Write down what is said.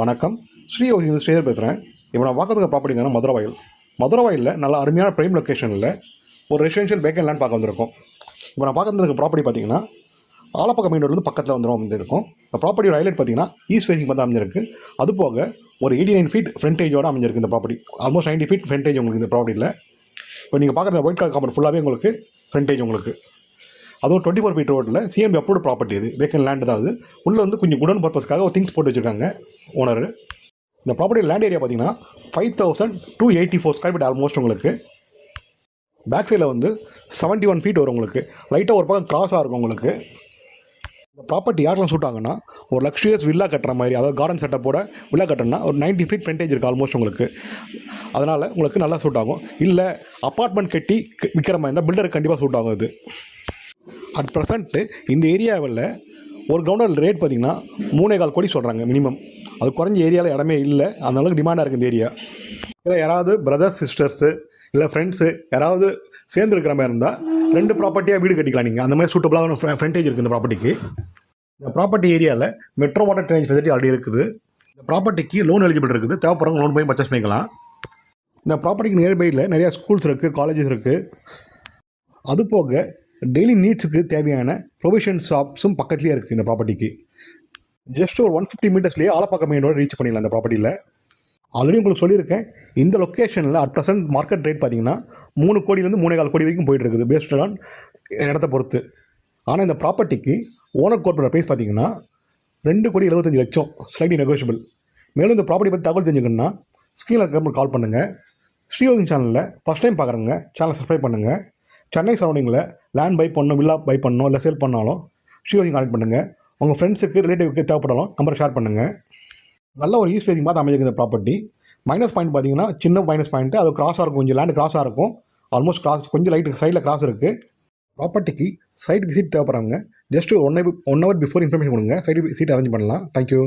வணக்கம். ஸ்ரீ ஹவுசிங் ஸ்ரீதர் பேசுகிறேன். இப்போ நான் பார்க்கறதுக்கு ப்ராப்பர்ட்டிங்கன்னா மதுரவாயில் நல்ல அருமையான ப்ரைம் லொக்கேஷனில் ஒரு ரெசிடென்ஷியல் வேக்கன் லேண்ட் பார்க்க வந்திருக்கோம். இப்போ நான் பார்க்கறதுக்கு ப்ராப்பர்ட்டி பார்த்தீங்கன்னா ஆலப்பக்கம் மெயின் ரோடு பக்கத்தில் அமைஞ்சிருக்கும். இந்த ப்ராப்பர்ட்டியோட ஹைலைட் பார்த்தீங்கன்னா ஈஸ்ட் ஃபேசிங் பார்த்து அமைஞ்சிருக்கு. அது போக ஒரு 89 ஃபீட் ஃப்ரண்டேஜோடு அமைஞ்சிருக்கு இந்த ப்ராப்பர்ட்டி. ஆல்மோஸ்ட் 90 ஃபீட் ஃப்ரண்டேஜ் உங்களுக்கு இந்த ப்ராப்பர்ட்டியில். இப்போ நீங்கள் பார்க்குற ஒயிட் கலர் காம்பவுண்ட் ஃபுல்லாகவே உங்களுக்கு ஃப்ரண்டேஜ் உங்களுக்கு. அதுவும் 24 ஃபீட் ரோட்டில் சிஎம்பி அப்ரூவ்டு ப்ராப்பர்ட்டி. இது வேக்கன் லேண்ட் தான். அது உள்ளே வந்து கொஞ்சம் குடோன் பர்பஸ்க்காக ஒரு திங்ஸ் போட்டு வச்சுருக்காங்க ஓனர். இந்த ப்ராப்பர்ட்டி லேண்ட் ஏரியா பார்த்தீங்கன்னா 5284 ஸ்கொயர் ஃபீட் ஆல்மோஸ்ட் உங்களுக்கு. பேக் சைடில் வந்து 71 ஃபீட் வரும் உங்களுக்கு. லைட்டாக ஒரு பக்கம் கிராஸாக இருக்கும் உங்களுக்கு. இந்த ப்ராப்பர்ட்டி யாரெல்லாம் சூட் ஆகுன்னா ஒரு லக்ஸுரியஸ் வில்லா கட்டுற மாதிரி, அதாவது கார்டன் செட்டப்போட வில்லா கட்டுறதுனா ஒரு 90 ஃபீட் ஃப்ரண்டேஜ் இருக்குது ஆல்மோஸ்ட் உங்களுக்கு. அதனால் உங்களுக்கு நல்லா சூட் ஆகும். இல்லை அப்பார்ட்மெண்ட் கட்டி விற்கிற மாதிரி இருந்தால் பில்டருக்கு கண்டிப்பாக சூட் ஆகும். இது அட் ப்ரெசண்ட்டு இந்த ஏரியாவில் ஒரு கிரவுண்டர் ரேட் பார்த்திங்கன்னா 3.25 கோடி சொல்கிறாங்க மினிமம். அது குறைஞ்ச ஏரியாவில் இடமே இல்லை. அந்த அளவுக்கு டிமாண்டாக இருக்குது இந்த ஏரியா. இல்லை யாராவது பிரதர்ஸ் சிஸ்டர்ஸு இல்லை ஃப்ரெண்ட்ஸு யாராவது சேர்ந்து இருக்கிற மாதிரி இருந்தால் 2 ப்ராப்பர்ட்டியாக வீடு கட்டிக்கலாம் நீங்கள். அந்த மாதிரி சூட்டபுளான ஃப்ரண்டேஜ் இருக்குது இந்த ப்ராப்பர்ட்டிக்கு. இந்த ப்ராப்பர்ட்டி ஏரியாவில் metro water drainage facility already இருக்குது. இந்த ப்ராப்பர்ட்டிக்கு லோன் எலிஜிபிள் இருக்குது. தேவைப்படுறவங்க லோன் போய் பர்ச்சேஸ் பண்ணிக்கலாம். இந்த ப்ராப்பர்ட்டிக்கு நியர்பையில் நிறையா ஸ்கூல்ஸ் இருக்குது, காலேஜஸ் இருக்குது. அது போக டெய்லி நீட்ஸுக்கு தேவையான ப்ரொவிஷன் ஷாப்ஸும் பக்கத்துலேயே இருக்குது இந்த ப்ராப்பர்ட்டிக்கு. ஜஸ்ட் ஒரு 150 மீட்டர்ஸ்லேயே ஆலப்பாக்கம் மெயின் ரோடு ரீச் பண்ணிடலாம் இந்த ப்ராப்பர்ட்டியில். ஆல்ரெடி உங்களுக்கு சொல்லியிருக்கேன், இந்த லொக்கேஷனில் அட் ப்ரெசென்ட் மார்க்கெட் ரேட் பார்த்தீங்கன்னா 3 கோடியிலேருந்து 3.25 கோடி வரைக்கும் போயிட்டு இருக்குது பேஸ்ட் ஆன் இடத்த பொறுத்து. ஆனால் இந்த ப்ராப்பர்ட்டிக்கு ஓனர் கோட் பண்ணுற ப்ரைஸ் பார்த்தீங்கன்னா 2,75,00,000 ஸ்லைட்லி நெகோஷியபிள். மேலும் இந்த ப்ராப்பர்ட்டி பற்றி தகவல் தெரிஞ்சுக்கணுன்னா ஸ்க்ரீனில் இருக்க கால் பண்ணுங்கள். ஸ்ரீ ஹவுசிங் சேனலில் ஃபஸ்ட் டைம் பார்க்குறவங்க சேனலை சப்ஸ்கிரைப் பண்ணுங்கள். சென்னை சரௌண்டிங்கில் லேண்ட் பை பண்ணணும், வில்லா பை பண்ணணும், இல்லை சேல் பண்ணாலும் ஸ்ரீ ஹவுசிங் கான்டெக்ட் பண்ணுங்கள். உங்கள் ஃப்ரெண்ட்ஸுக்கு ரிலேட்டிவ்க்கு தேவைப்பட்டாலும் நம்பரை ஷேர் பண்ணுங்கள். நல்ல ஒரு ஈஸ்ட் ஃபேசிங் பார்த்து அமைஞ்சிருக்கு இந்த ப்ராப்பர்ட்டி. மைனஸ் பாயிண்ட் பார்த்தீங்கன்னா சின்ன மைனஸ் பாயிண்ட்டு, அது கிராஸாக இருக்கும், கொஞ்சம் லேண்டு கிராஸாக இருக்கும். ஆல்மோஸ்ட் கிராஸ் கொஞ்சம் லைட்டு சைடில் கிராஸ் இருக்குது. ப்ராப்பர்ட்டிக்கு சைட் விசிட் தேவைப்படுறாங்க. ஜஸ்ட் 1 ஹவர் பிஃபோர் இன்ஃபர்மேஷன் கொடுங்க. சைட் விசிட் அரேஞ்ச் பண்ணலாம். தேங்க்யூ.